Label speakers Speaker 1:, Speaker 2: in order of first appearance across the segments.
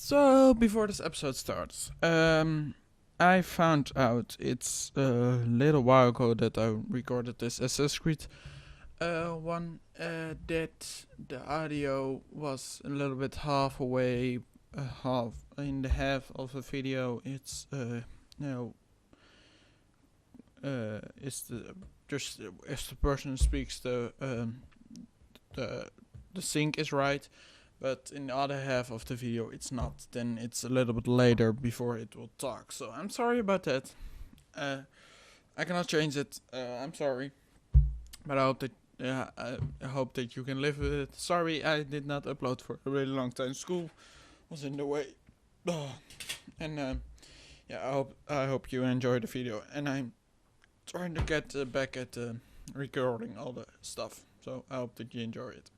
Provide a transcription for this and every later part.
Speaker 1: So, before this episode starts, I found out it's a little while ago that I recorded this Assassin's Creed one, that the audio was a little bit half away, half in the half of the video. It's it's the just if the person speaks the the sync is right, but in the other half of the video it's not. Then it's a little bit later before it will talk. So I'm sorry about that. I cannot change it. I'm sorry, but I hope that you can live with it. Sorry, I did not upload for a really long time. School was in the way, and yeah, I hope you enjoy the video. And I'm trying to get back at recording all the stuff. So I hope that you enjoy it.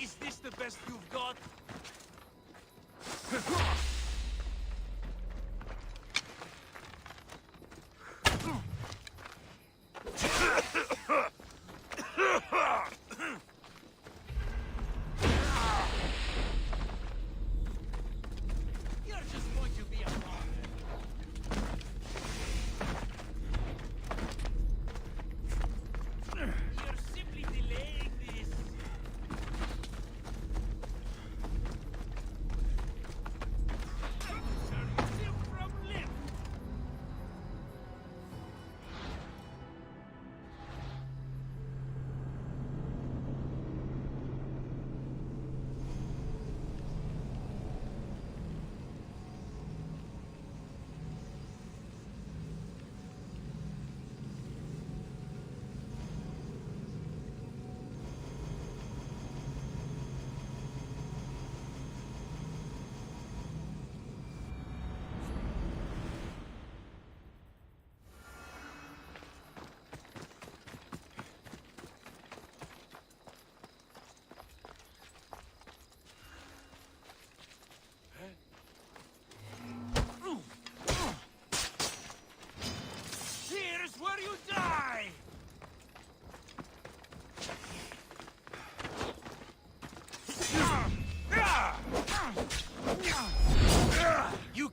Speaker 2: Is this the best you've got? You're just going to be a bother. You're simply delaying this.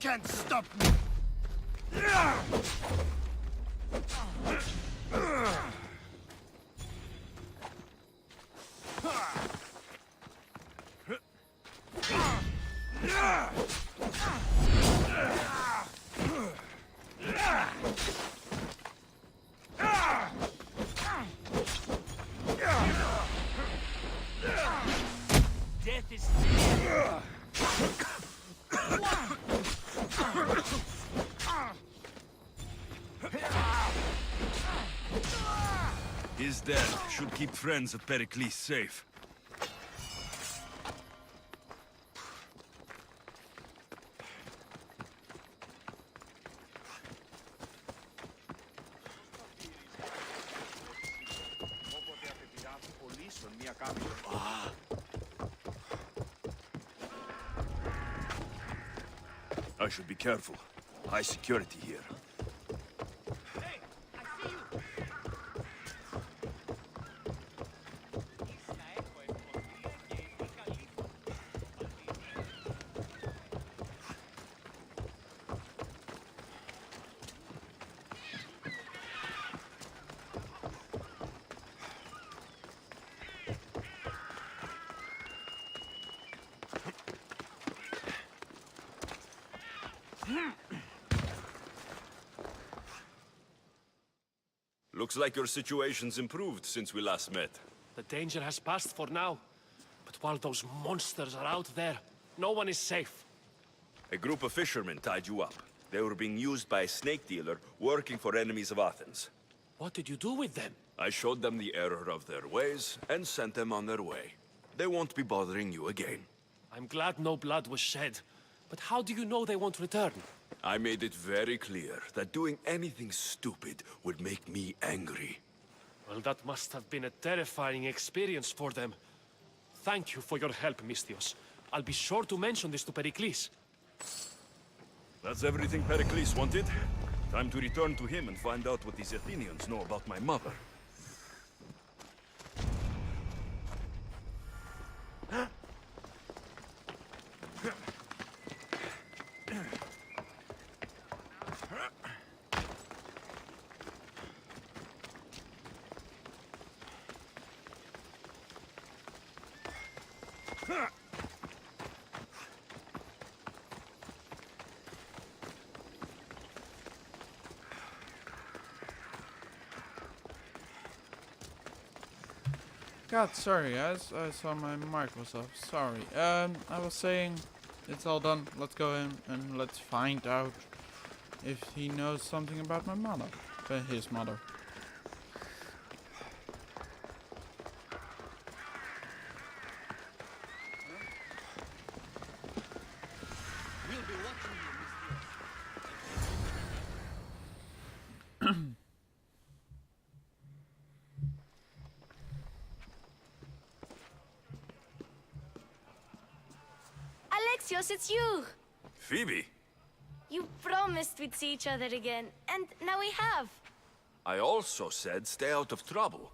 Speaker 2: can't stop me! Death is near.
Speaker 3: His death should keep friends of Pericles safe. I should be careful. High security here.
Speaker 2: Hey, I see you!
Speaker 3: Looks like your situation's improved since we last met.
Speaker 4: The danger has passed for now. But while those monsters are out there, no one is safe.
Speaker 3: A group of fishermen tied you up. They were being used by a snake dealer working for enemies of Athens.
Speaker 4: What did you do with them?
Speaker 3: I showed them the error of their ways and sent them on their way. They won't be bothering you again.
Speaker 4: I'm glad no blood was shed. But how do you know they won't return?
Speaker 3: I made it very clear that doing anything stupid would make me angry.
Speaker 4: Well, that must have been a terrifying experience for them. Thank you for your help, Misthios. I'll be sure to mention this to Pericles.
Speaker 3: That's everything Pericles wanted. Time to return to him and find out what these Athenians know about my mother.
Speaker 1: God, sorry guys, I saw my mic was off. Sorry. I was saying, it's all done. Let's go in and let's find out if he knows something about my mother, his mother.
Speaker 2: We'll be watching you,
Speaker 5: Alexios, it's you!
Speaker 3: Phoebe!
Speaker 5: You promised we'd see each other again, and now we have.
Speaker 3: I also said stay out of trouble.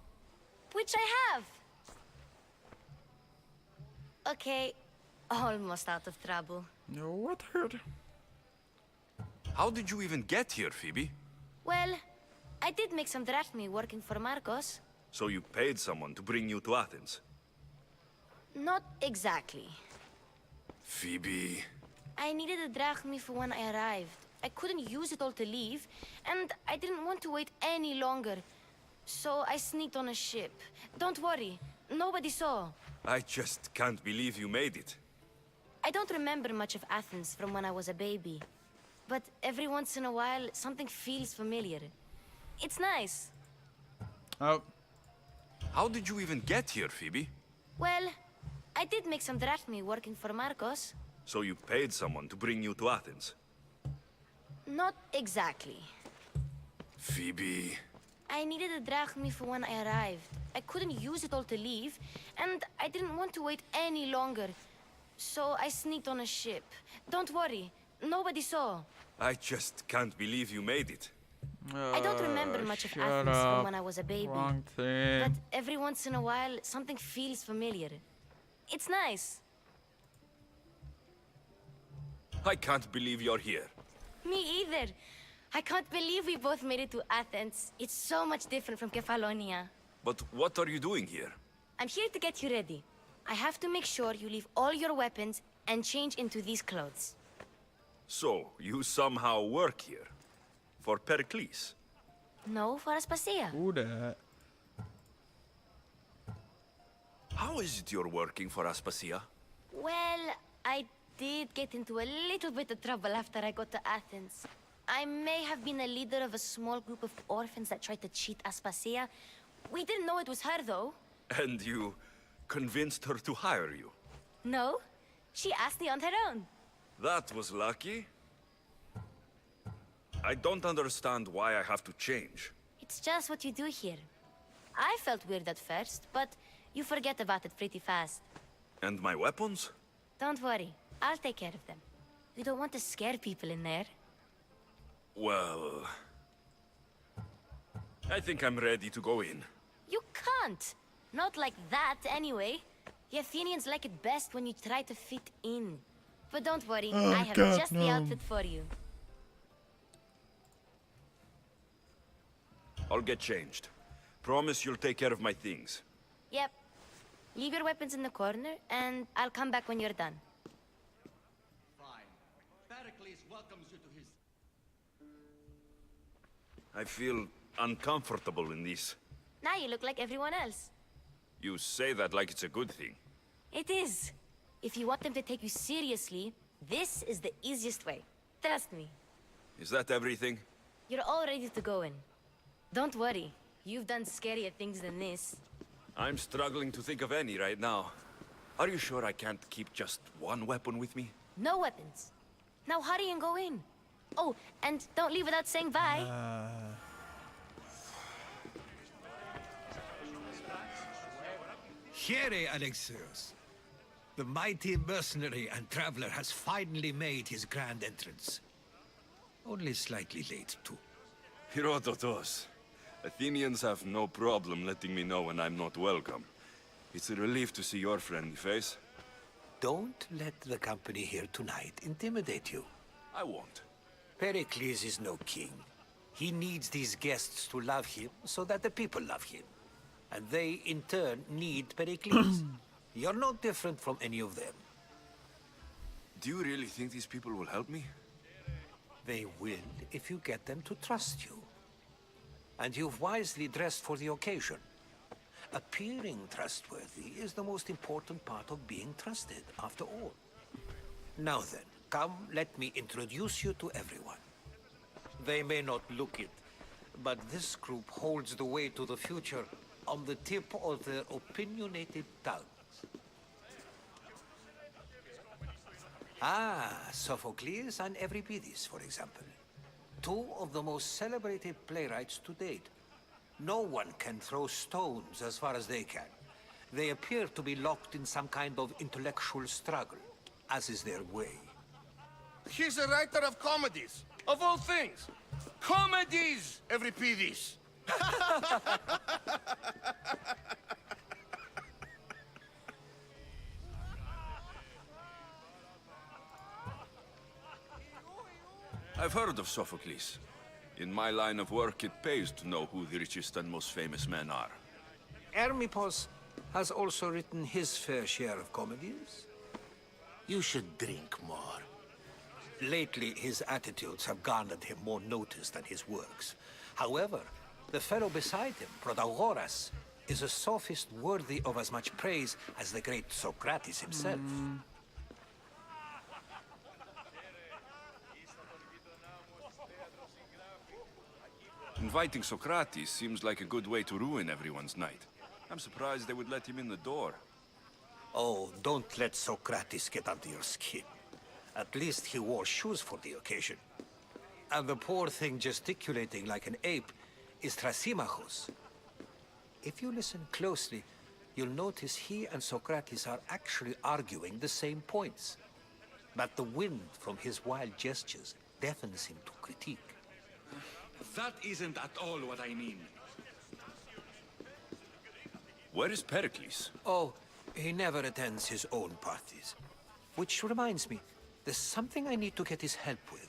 Speaker 5: Which I have. Okay, almost out of trouble.
Speaker 1: No, what hurt?
Speaker 3: How did you even get here, Phoebe?
Speaker 5: Well, I did make some drachmi working for Marcos.
Speaker 3: So you paid someone to bring you to Athens?
Speaker 5: Not exactly.
Speaker 3: Phoebe...
Speaker 5: I needed a drachmi for when I arrived. I couldn't use it all to leave, and I didn't want to wait any longer. So I sneaked on a ship. Don't worry, nobody saw.
Speaker 3: I just can't believe you made it.
Speaker 5: I don't remember much of Athens from when I was a baby. But every once in a while, something feels familiar. It's nice.
Speaker 1: Oh,
Speaker 3: How did you even get here, Phoebe?
Speaker 5: Well, I did make some drachmi working for Marcos.
Speaker 3: So you paid someone to bring you to Athens?
Speaker 5: Not exactly.
Speaker 3: Phoebe...
Speaker 5: I needed a drachmi for when I arrived. I couldn't use it all to leave, and I didn't want to wait any longer. So I sneaked on a ship. Don't worry, nobody saw.
Speaker 3: I just can't believe you made it.
Speaker 5: I don't remember much of
Speaker 1: shut
Speaker 5: Athens
Speaker 1: up.
Speaker 5: from when I was a baby.
Speaker 1: Wrong thing.
Speaker 5: But every once in a while, something feels familiar. It's nice.
Speaker 3: I can't believe you're here.
Speaker 5: Me either. I can't believe we both made it to Athens. It's so much different from Kefalonia.
Speaker 3: But what are you doing here?
Speaker 5: I'm here to get you ready. I have to make sure you leave all your weapons and change into these clothes.
Speaker 3: So, you somehow work here? For Pericles?
Speaker 5: No, for Aspasia.
Speaker 1: Who the?
Speaker 3: How is it you're working for Aspasia?
Speaker 5: Well, I did get into a little bit of trouble after I got to Athens. I may have been a leader of a small group of orphans that tried to cheat Aspasia. We didn't know it was her, though.
Speaker 3: And you convinced her to hire you?
Speaker 5: No, she asked me on her own.
Speaker 3: That was lucky. I don't understand why I have to change.
Speaker 5: It's just what you do here. I felt weird at first, but you forget about it pretty fast.
Speaker 3: And my weapons?
Speaker 5: Don't worry, I'll take care of them. You don't want to scare people in there.
Speaker 3: Well... I think I'm ready to go in.
Speaker 5: You can't! Not like that, anyway. The Athenians like it best when you try to fit in. But don't worry, I have
Speaker 1: God,
Speaker 5: just the
Speaker 1: no.
Speaker 5: outfit for you.
Speaker 3: I'll get changed. Promise you'll take care of my things.
Speaker 5: Yep. Leave your weapons in the corner, and I'll come back when you're done.
Speaker 6: Fine. Pericles welcomes you to his...
Speaker 3: I feel uncomfortable in this.
Speaker 5: Now you look like everyone else.
Speaker 3: You say that like it's a good thing.
Speaker 5: It is. If you want them to take you seriously, this is the easiest way. Trust me.
Speaker 3: Is that everything?
Speaker 5: You're all ready to go in. Don't worry. You've done scarier things than this.
Speaker 3: I'm struggling to think of any right now. Are you sure I can't keep just one weapon with me?
Speaker 5: No weapons. Now hurry and go in. Oh, and don't leave without saying bye.
Speaker 7: Here, Alexios. The mighty mercenary and traveler has finally made his grand entrance. Only slightly late, too.
Speaker 3: Herodotos. Athenians have no problem letting me know when I'm not welcome. It's a relief to see your friendly face.
Speaker 7: Don't let the company here tonight intimidate you.
Speaker 3: I won't.
Speaker 7: Pericles is no king. He needs these guests to love him so that the people love him. And they, in turn, need Pericles. You're no different from any of them.
Speaker 3: Do you really think these people will help me?
Speaker 7: They will if you get them to trust you. And you've wisely dressed for the occasion. Appearing trustworthy is the most important part of being trusted, after all. Now then, come, let me introduce you to everyone. They may not look it, but this group holds the way to the future on the tip of their opinionated tongues. Ah, Sophocles and Euripides, for example. Two of the most celebrated playwrights to date. No one can throw stones as far as they can. They appear to be locked in some kind of intellectual struggle, as is their way.
Speaker 2: He's a writer of comedies, of all things. Comedies, Euripides.
Speaker 3: I've heard of Sophocles. In my line of work, it pays to know who the richest and most famous men are.
Speaker 7: Hermippos has also written his fair share of comedies. You should drink more. Lately, his attitudes have garnered him more notice than his works. However, the fellow beside him, Protagoras, is a sophist worthy of as much praise as the great Socrates himself.
Speaker 3: Inviting Socrates seems like a good way to ruin everyone's night. I'm surprised they would let him in the door.
Speaker 7: Oh, don't let Socrates get under your skin. At least he wore shoes for the occasion. And the poor thing gesticulating like an ape is Thrasymachos. If you listen closely, you'll notice he and Socrates are actually arguing the same points. But the wind from his wild gestures deafens him to critique.
Speaker 6: That isn't at all what I mean.
Speaker 3: Where is Pericles?
Speaker 7: Oh, he never attends his own parties. Which reminds me, There's something I need to get his help with.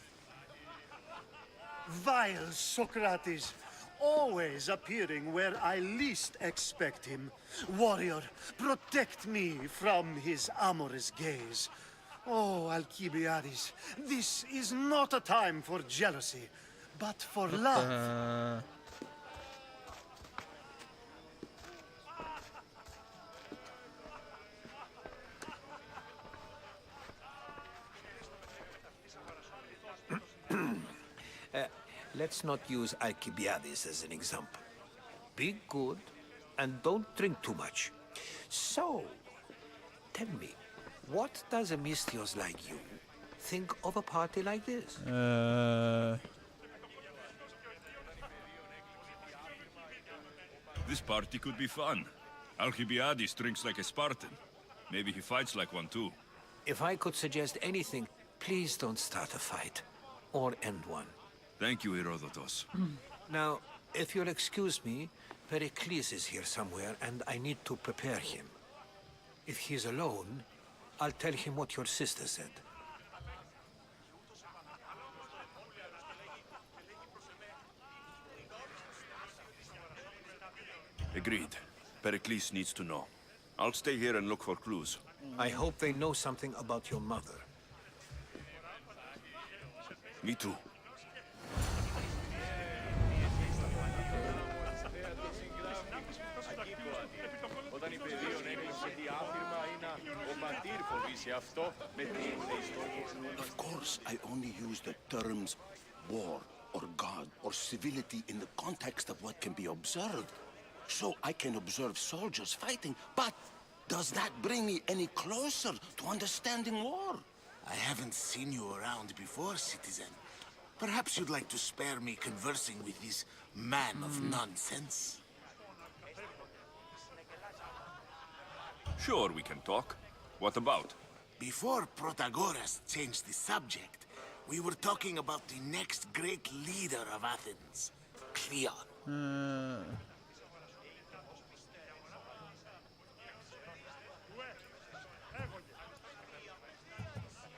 Speaker 8: Vile Socrates, always appearing where I least expect him. Warrior, protect me from his amorous gaze. Oh, Alcibiades, this is not a time for jealousy, but for love.
Speaker 7: Let's not use Alcibiades as an example. Be good, and don't drink too much. So, tell me, what does a Misthios like you think of a party like this?
Speaker 3: This party could be fun. Alcibiades drinks like a Spartan. Maybe he fights like one too.
Speaker 7: If I could suggest anything, please don't start a fight. Or end one.
Speaker 3: Thank you, Herodotus.
Speaker 7: Now, if you'll excuse me, Pericles is here somewhere, and I need to prepare him. If he's alone, I'll tell him what your sister said.
Speaker 3: Agreed. Pericles needs to know. I'll stay here and look for clues.
Speaker 7: I hope they know something about your mother.
Speaker 3: Me too.
Speaker 2: Of course, I only use the terms war or god or civility in the context of what can be observed. So I can observe soldiers fighting, but does that bring me any closer to understanding war?
Speaker 9: I haven't seen you around before, citizen. Perhaps you'd like to spare me conversing with this man of nonsense?
Speaker 3: Sure, we can talk. What about?
Speaker 9: Before Protagoras changed the subject, we were talking about the next great leader of Athens, Cleon.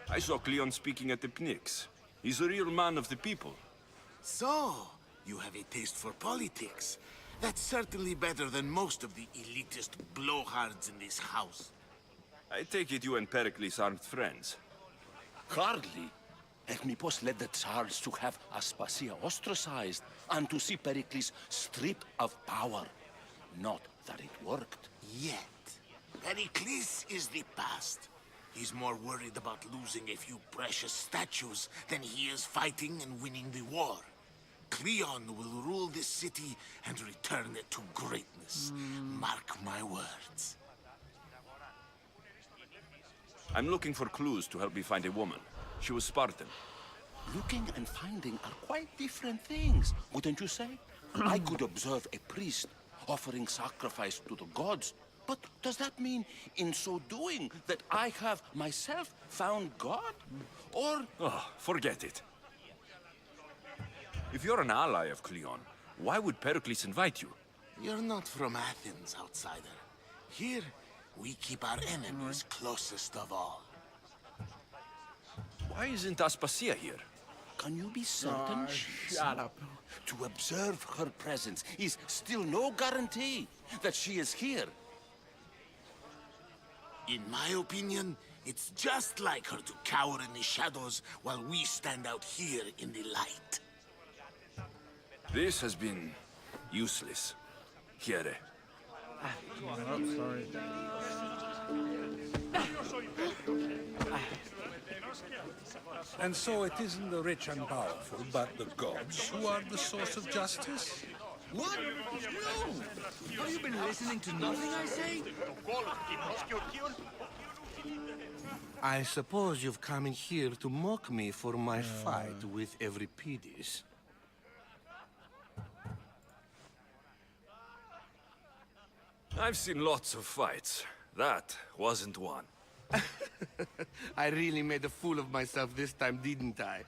Speaker 3: I saw Cleon speaking at the Pnyx. He's a real man of the people.
Speaker 9: So, you have a taste for politics. That's certainly better than most of the elitist blowhards in this house.
Speaker 3: I take it you and Pericles aren't friends.
Speaker 2: Hardly. Hermippos led the Tsars to have Aspasia ostracized and to see Pericles stripped of power. Not that it worked.
Speaker 9: Yet, Pericles is the past. He's more worried about losing a few precious statues than he is fighting and winning the war. Cleon will rule this city and return it to greatness. Mark my words.
Speaker 3: I'm looking for clues to help me find a woman. She was Spartan.
Speaker 2: Looking and finding are quite different things, wouldn't you say? I could observe a priest offering sacrifice to the gods, but does that mean, in so doing, that I have myself found God? Or...
Speaker 3: Oh, forget it. If you're an ally of Cleon, why would Pericles invite you?
Speaker 9: You're not from Athens, outsider. Here, we keep our enemies closest of all.
Speaker 3: Why isn't Aspasia here?
Speaker 2: Can you be certain she's...
Speaker 1: Shut up.
Speaker 2: To observe her presence is still no guarantee that she is here.
Speaker 9: In my opinion, it's just like her to cower in the shadows while we stand out here in the light.
Speaker 3: This has been useless. Here.
Speaker 1: Oh, sorry.
Speaker 10: And so it isn't the rich and powerful, but the gods who are the source of justice?
Speaker 6: What? No! Have you been listening to nothing I say?
Speaker 11: I suppose you've come in here to mock me for my fight with Euripides.
Speaker 3: I've seen lots of fights. That wasn't one.
Speaker 11: I really made a fool of myself this time, didn't I?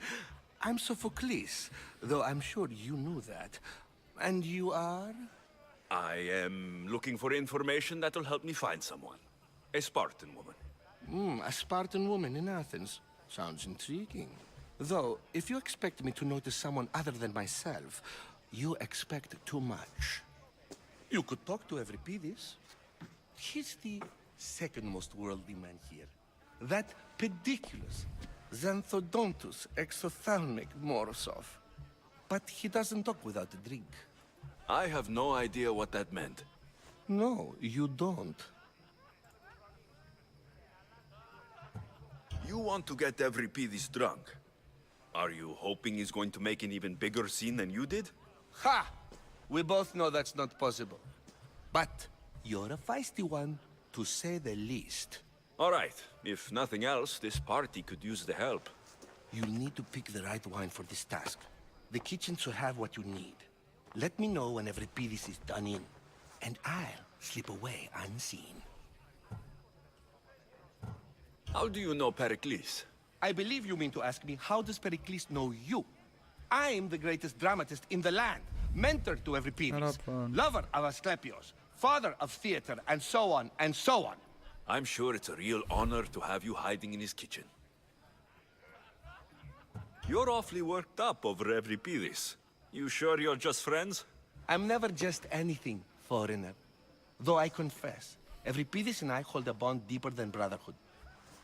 Speaker 11: I'm Sophocles, though I'm sure you knew that. And you are?
Speaker 3: I am looking for information that will help me find someone. A Spartan woman.
Speaker 11: A Spartan woman in Athens. Sounds intriguing. Though, if you expect me to notice someone other than myself, you expect too much. You could talk to Euripides. He's the second most worldly man here. That pediculous Xanthodontus exophthalmic Morosov. But he doesn't talk without a drink.
Speaker 3: I have no idea what that meant.
Speaker 11: No, you don't.
Speaker 3: You want to get Euripides drunk. Are you hoping he's going to make an even bigger scene than you did?
Speaker 11: Ha! We both know that's not possible. But you're a feisty one, to say the least.
Speaker 3: All right. If nothing else, this party could use the help.
Speaker 11: You'll need to pick the right wine for this task. The kitchen should have what you need. Let me know when Euripides is done in, and I'll slip away unseen.
Speaker 3: How do you know Pericles?
Speaker 11: I believe you mean to ask me, how does Pericles know you? I'm the greatest dramatist in the land, mentor to Euripides, lover of Asclepios, father of theater, and so on, and so on.
Speaker 3: I'm sure it's a real honor to have you hiding in his kitchen. You're awfully worked up over Euripides. You sure you're just friends?
Speaker 11: I'm never just anything, foreigner. Though I confess, Euripides and I hold a bond deeper than brotherhood.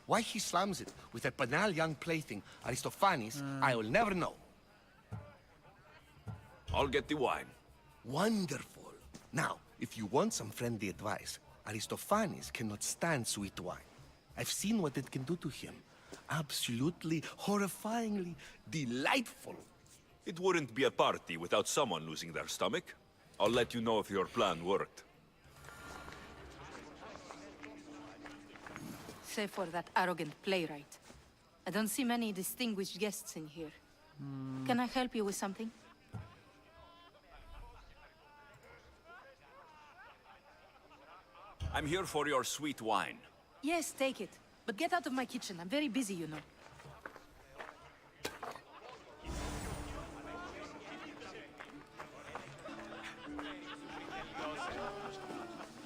Speaker 11: Why he slams it with a banal young plaything, Aristophanes, I will never know.
Speaker 3: I'll get the wine.
Speaker 11: Wonderful. Now, if you want some friendly advice, Aristophanes cannot stand sweet wine. I've seen what it can do to him. Absolutely, horrifyingly delightful.
Speaker 3: It wouldn't be a party without someone losing their stomach. I'll let you know if your plan worked.
Speaker 12: Save for that arrogant playwright. I don't see many distinguished guests in here. Can I help you with something?
Speaker 3: I'm here for your sweet wine.
Speaker 12: Yes, take it. But get out of my kitchen. I'm very busy, you know.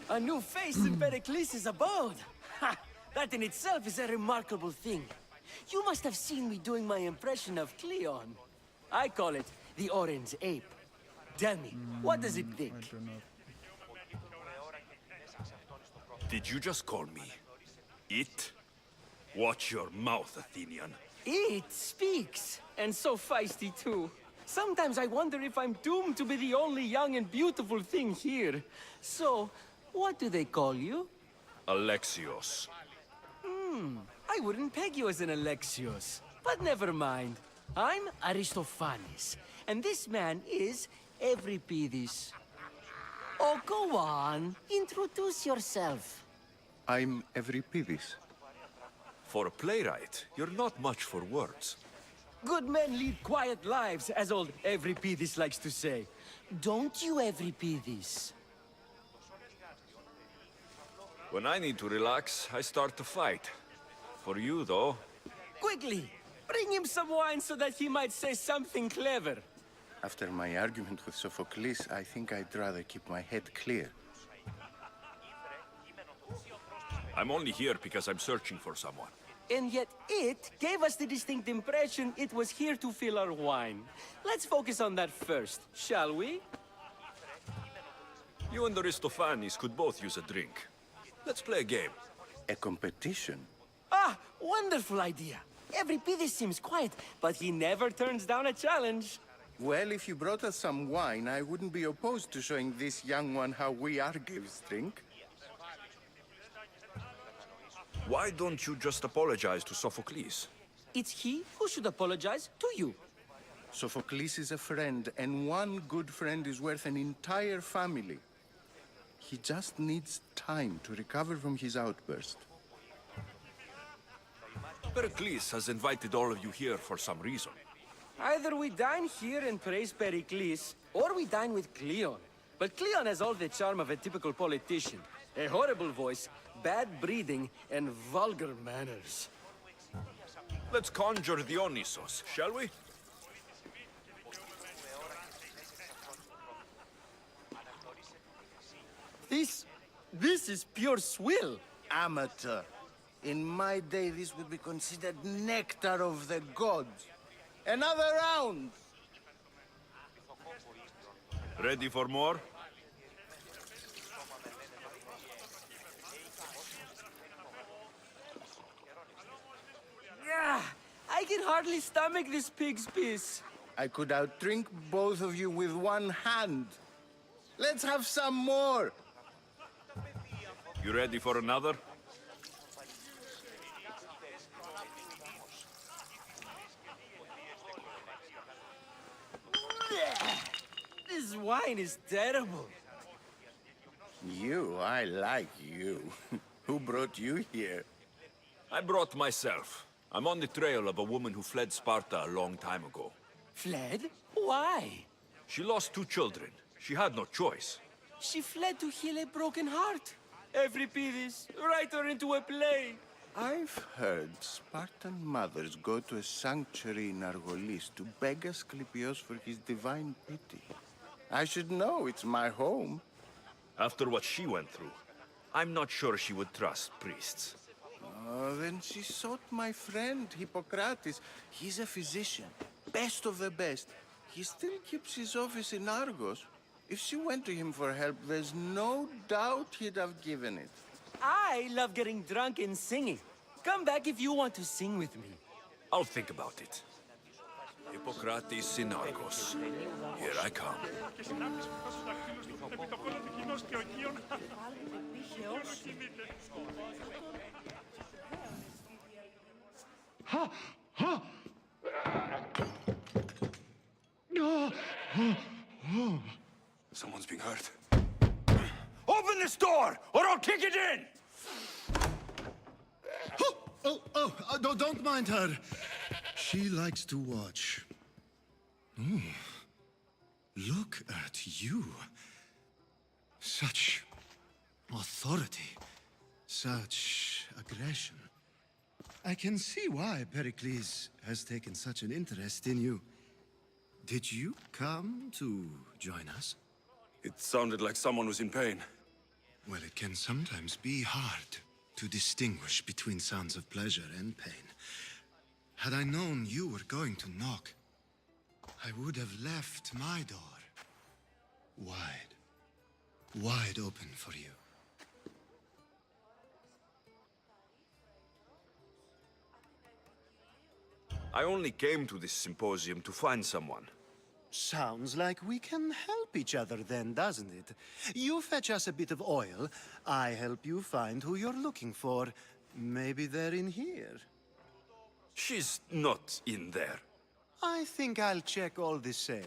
Speaker 13: A new face in Pericles' abode! Ha! That in itself is a remarkable thing. You must have seen me doing my impression of Cleon. I call it the Orange Ape. Tell me, what does it think?
Speaker 1: I do not.
Speaker 3: Did you just call me it? Watch your mouth, Athenian.
Speaker 13: It speaks, and so feisty too. Sometimes I wonder if I'm doomed to be the only young and beautiful thing here. So, what do they call you?
Speaker 3: Alexios.
Speaker 13: I wouldn't peg you as an Alexios. But never mind. I'm Aristophanes, and this man is Euripides. Oh, go on. Introduce yourself.
Speaker 14: I'm Euripides.
Speaker 3: For a playwright, you're not much for words.
Speaker 13: Good men lead quiet lives, as old Euripides likes to say. Don't you, Euripides?
Speaker 3: When I need to relax, I start to fight. For you, though...
Speaker 13: Quickly! Bring him some wine so that he might say something clever.
Speaker 14: After my argument with Sophocles, I think I'd rather keep my head clear.
Speaker 3: I'm only here because I'm searching for someone.
Speaker 13: And yet it gave us the distinct impression it was here to fill our wine. Let's focus on that first, shall we?
Speaker 3: You and Aristophanes could both use a drink. Let's play a game.
Speaker 14: A competition?
Speaker 13: Ah, wonderful idea. Euripides seems quiet, but he never turns down a challenge.
Speaker 14: Well, if you brought us some wine, I wouldn't be opposed to showing this young one how we Argives drink.
Speaker 3: Why don't you just apologize to Sophocles?
Speaker 13: It's he who should apologize to you.
Speaker 14: Sophocles is a friend, and one good friend is worth an entire family. He just needs time to recover from his outburst.
Speaker 3: Pericles has invited all of you here for some reason.
Speaker 13: Either we dine here and praise Pericles, or we dine with Cleon. But Cleon has all the charm of a typical politician. A horrible voice, bad breeding, and vulgar manners.
Speaker 3: Let's conjure Dionysos, shall we?
Speaker 13: This is pure swill.
Speaker 14: Amateur. In my day, this would be considered nectar of the gods. Another round!
Speaker 3: Ready for more?
Speaker 13: Yeah, I can hardly stomach this pig's piss.
Speaker 14: I could outdrink both of you with one hand. Let's have some more!
Speaker 3: You ready for another?
Speaker 13: This wine is terrible.
Speaker 14: You, I like you. Who brought you here?
Speaker 3: I brought myself. I'm on the trail of a woman who fled Sparta a long time ago.
Speaker 13: Fled? Why?
Speaker 3: She lost 2 children. She had no choice.
Speaker 13: She fled to heal a broken heart. Euripides, write her into a play.
Speaker 14: I've heard Spartan mothers go to a sanctuary in Argolis to beg Asclepios for his divine pity. I should know, it's my home.
Speaker 3: After what she went through, I'm not sure she would trust priests.
Speaker 14: Oh, then she sought my friend, Hippocrates. He's a physician, best of the best. He still keeps his office in Argos. If she went to him for help, there's no doubt he'd have given it.
Speaker 13: I love getting drunk and singing. Come back if you want to sing with me.
Speaker 3: I'll think about it. Hippocrates in Argos. Here I come.
Speaker 15: Someone's being hurt.
Speaker 3: Open this door, or I'll kick it in!
Speaker 16: Don't mind her. She likes to watch. Oh, look at you. Such authority, such aggression. I can see why Pericles has taken such an interest in you. Did you come to join us?
Speaker 15: It sounded like someone was in pain.
Speaker 16: Well, it can sometimes be hard to distinguish between sounds of pleasure and pain. Had I known you were going to knock, I would have left my door wide open for you.
Speaker 3: I only came to this symposium to find someone.
Speaker 8: Sounds like we can help each other then, doesn't it? You fetch us a bit of oil, I help you find who you're looking for. Maybe they're in here.
Speaker 3: She's not in there.
Speaker 8: I think I'll check all the same.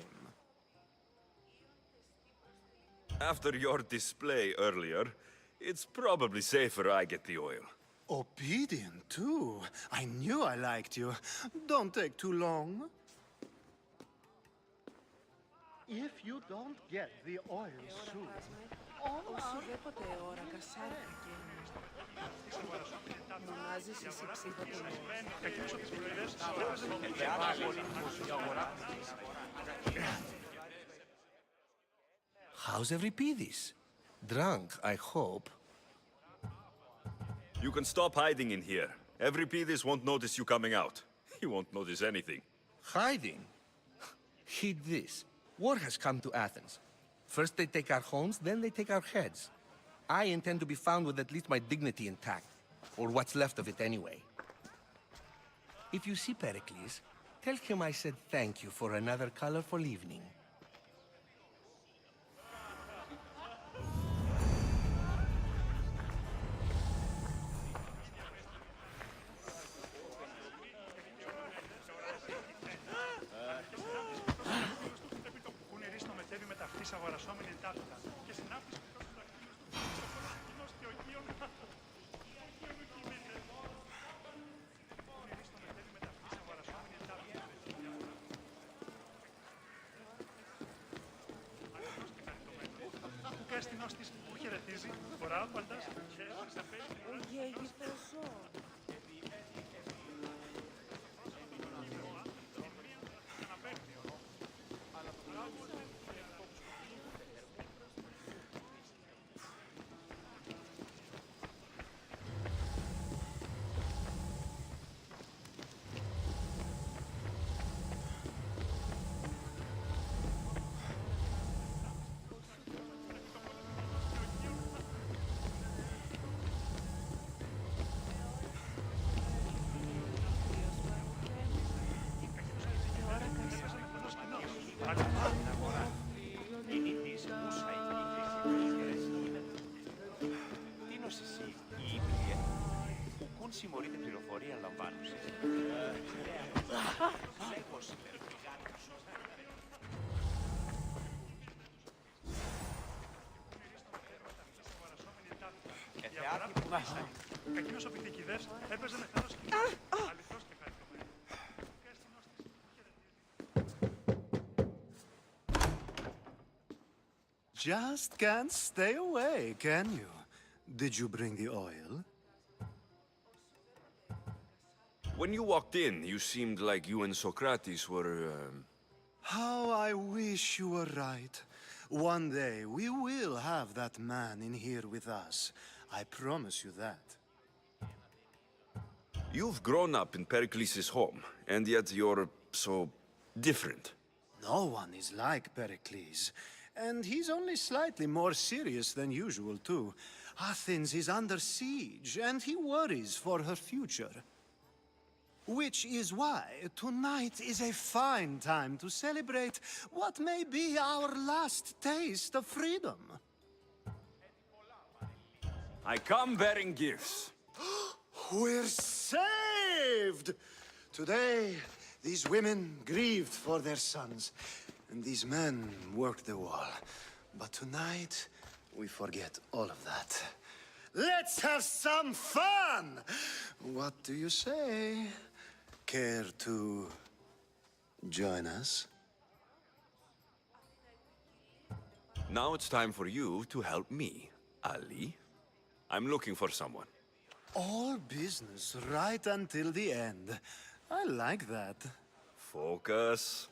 Speaker 3: After your display earlier, it's probably safer I get the oil.
Speaker 8: Obedient, too. I knew I liked you. Don't take too long. If you don't get the oil soon, all our...
Speaker 11: How's Euripides? Drunk, I hope.
Speaker 3: You can stop hiding in here. Euripides won't notice you coming out. He won't notice anything.
Speaker 11: Hiding? Heed this. War has come to Athens. First they take our homes, then they take our heads. I intend to be found with at least my dignity intact. Or what's left of it anyway. If you see Pericles, tell him I said thank you for another colorful evening.
Speaker 17: Η ύπηλη ουκούν συμμορείται πληροφορία λαμβάνουσε. Λέγος
Speaker 18: Εκείνος ο πυθικηδές έπαιζε με θάρρος και αληθώς και χαριτωμένο.
Speaker 8: Just can't stay away, can you? Did you bring the oil?
Speaker 3: When you walked in, you seemed like you and Socrates were,
Speaker 8: How I wish you were right. One day we will have that man in here with us. I promise you that.
Speaker 3: You've grown up in Pericles' home, and yet you're so different.
Speaker 8: No one is like Pericles. And he's only slightly more serious than usual, too. Athens is under siege, and he worries for her future. Which is why tonight is a fine time to celebrate what may be our last taste of freedom.
Speaker 3: I come bearing gifts.
Speaker 8: We're saved! Today, these women grieved for their sons, and these men worked the wall. But tonight, we forget all of that. Let's have some fun! What do you say? Care to join us?
Speaker 3: Now it's time for you to help me, Ali. I'm looking for someone.
Speaker 8: All business right until the end. I like that.
Speaker 3: Focus.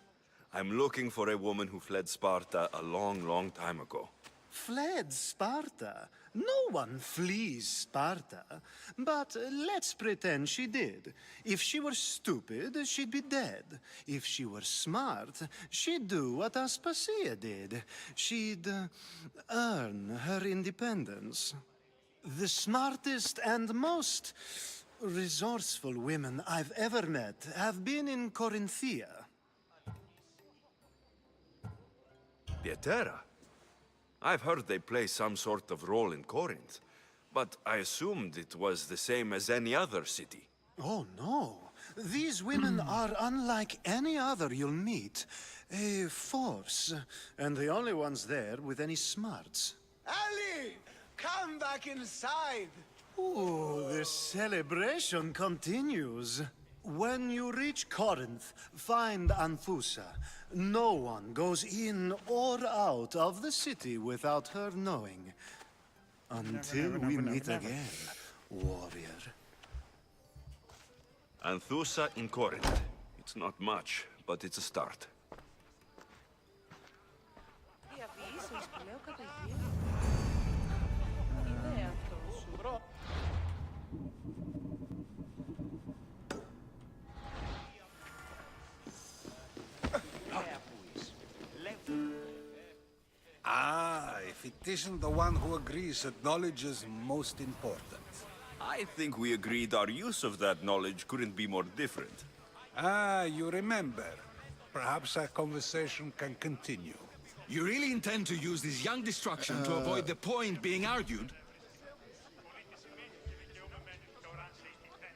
Speaker 3: I'm looking for a woman who fled Sparta a long, long time ago.
Speaker 8: Fled Sparta? No one flees Sparta. But let's pretend she did. If she were stupid, she'd be dead. If she were smart, she'd do what Aspasia did. She'd earn her independence. The smartest and most resourceful women I've ever met have been in Corinthia.
Speaker 3: Pietera? I've heard they play some sort of role in Corinth, but I assumed it was the same as any other city.
Speaker 8: Oh, no. These women are unlike any other you'll meet. A force, and the only ones there with any smarts.
Speaker 14: Ali! Come back inside!
Speaker 8: Ooh, the celebration continues. When you reach Corinth, find Anthusa. No one goes in or out of the city without her knowing. Until we meet again, warrior.
Speaker 3: Anthusa in Corinth. It's not much, but it's a start.
Speaker 10: Ah, if it isn't the one who agrees that knowledge is most important.
Speaker 3: I think we agreed our use of that knowledge couldn't be more different.
Speaker 10: Ah, you remember. Perhaps our conversation can continue.
Speaker 6: You really intend to use this young destruction to avoid the point being argued?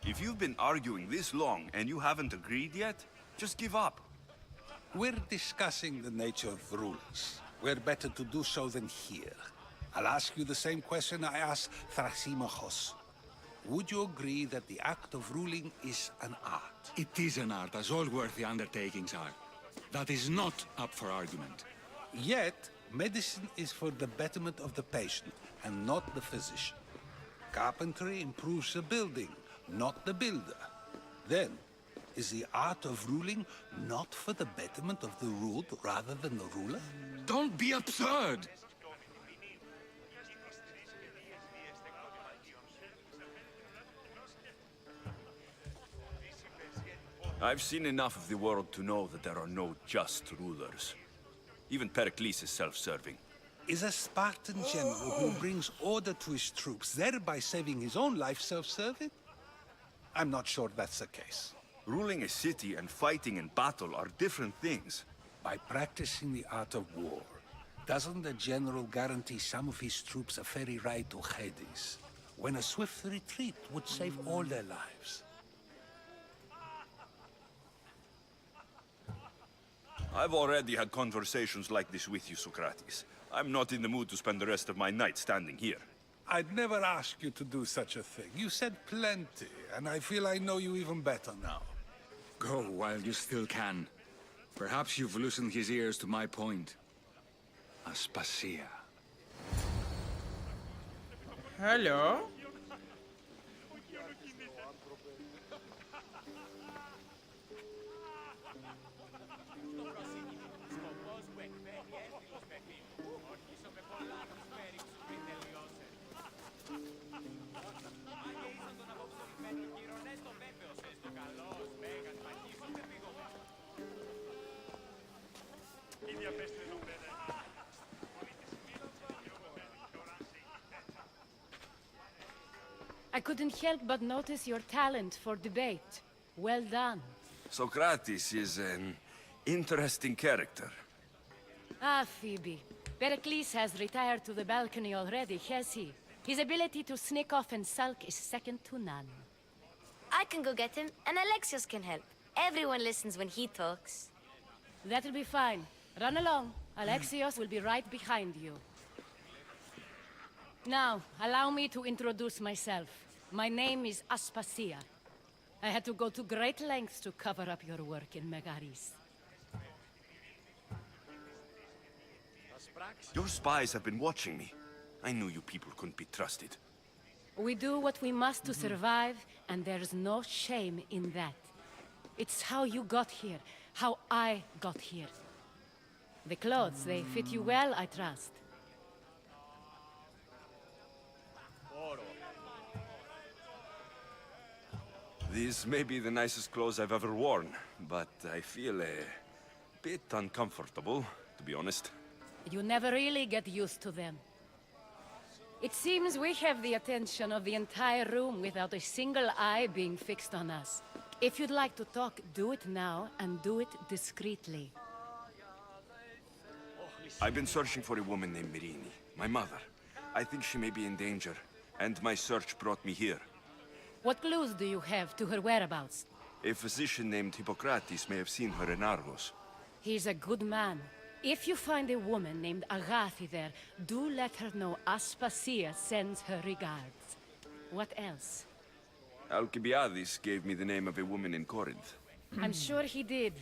Speaker 3: If you've been arguing this long and you haven't agreed yet, just give up.
Speaker 10: We're discussing the nature of rulers. Where better to do so than here? I'll ask you the same question I asked Thrasymachos. Would you agree that the act of ruling is an art?
Speaker 6: It is an art, as all worthy undertakings are. That is not up for argument.
Speaker 10: Yet, medicine is for the betterment of the patient, and not the physician. Carpentry improves the building, not the builder. Then, is the art of ruling not for the betterment of the ruled rather than the ruler?
Speaker 6: Don't be absurd!
Speaker 3: I've seen enough of the world to know that there are no just rulers. Even Pericles is self-serving.
Speaker 10: Is a Spartan general who brings order to his troops, thereby saving his own life, self-serving? I'm not sure that's the case.
Speaker 3: Ruling a city and fighting in battle are different things.
Speaker 10: By practicing the art of war, doesn't the general guarantee some of his troops a ferry ride to Hades? when a swift retreat would save all their lives.
Speaker 3: I've already had conversations like this with you, Socrates. I'm not in the mood to spend the rest of my night standing here.
Speaker 10: I'd never ask you to do such a thing. You said plenty, and I feel I know you even better now.
Speaker 19: Go while you still can. Perhaps you've loosened his ears to my point. Aspasia.
Speaker 1: Hello?
Speaker 20: I couldn't help but notice your talent for debate. Well done.
Speaker 3: Socrates is an interesting character.
Speaker 20: Ah, Phoebe. Pericles has retired to the balcony already, has he? His ability to sneak off and sulk is second to none.
Speaker 5: I can go get him, and Alexios can help. Everyone listens when he talks.
Speaker 20: That'll be fine. Run along. Alexios will be right behind you. Now, allow me to introduce myself. My name is Aspasia. I had to go to great lengths to cover up your work in Megaris.
Speaker 3: Your spies have been watching me. I knew you people couldn't be trusted.
Speaker 20: We do what we must to survive, and there's no shame in that. It's how you got here, how I got here. The clothes, they fit you well, I trust.
Speaker 3: These may be the nicest clothes I've ever worn, but I feel a bit uncomfortable, to be honest.
Speaker 20: You never really get used to them. It seems we have the attention of the entire room without a single eye being fixed on us. If you'd like to talk, do it now, and do it discreetly.
Speaker 3: I've been searching for a woman named Mirini, my mother. I think she may be in danger, and my search brought me here.
Speaker 20: What clues do you have to her whereabouts?
Speaker 3: A physician named Hippocrates may have seen her in Argos.
Speaker 20: He's a good man. If you find a woman named Agathi there, do let her know Aspasia sends her regards. What else?
Speaker 3: Alcibiades gave me the name of a woman in Corinth.
Speaker 20: I'm sure he did.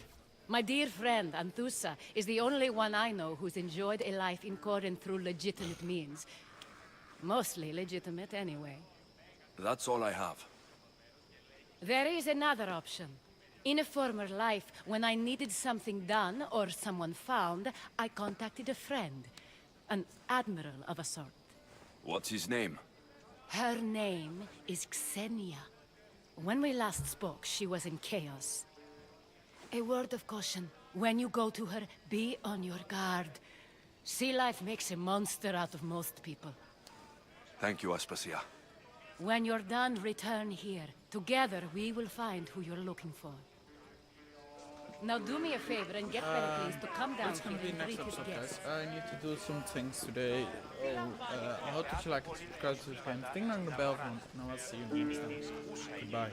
Speaker 20: My dear friend, Anthusa, is the only one I know who's enjoyed a life in Corinth through legitimate means. Mostly legitimate, anyway.
Speaker 3: That's all I have.
Speaker 20: There is another option. In a former life, when I needed something done or someone found, I contacted a friend. An admiral of a sort.
Speaker 3: What's his name?
Speaker 20: Her name is Xenia. When we last spoke, she was in chaos. A word of caution. When you go to her, be on your guard. Sea life makes a monster out of most people.
Speaker 3: Thank you, Aspasia.
Speaker 20: When you're done, return here. Together, we will find who you're looking for. Now do me a favor and get Pericles to come down
Speaker 1: What's
Speaker 20: here
Speaker 1: gonna be
Speaker 20: and
Speaker 1: next
Speaker 20: greet his
Speaker 1: episode, guys?
Speaker 20: guests.
Speaker 1: I need to do some things today. I hope that you like it. Subscribe to the channel. Ding dong the bell. And I'll see you next time. Goodbye.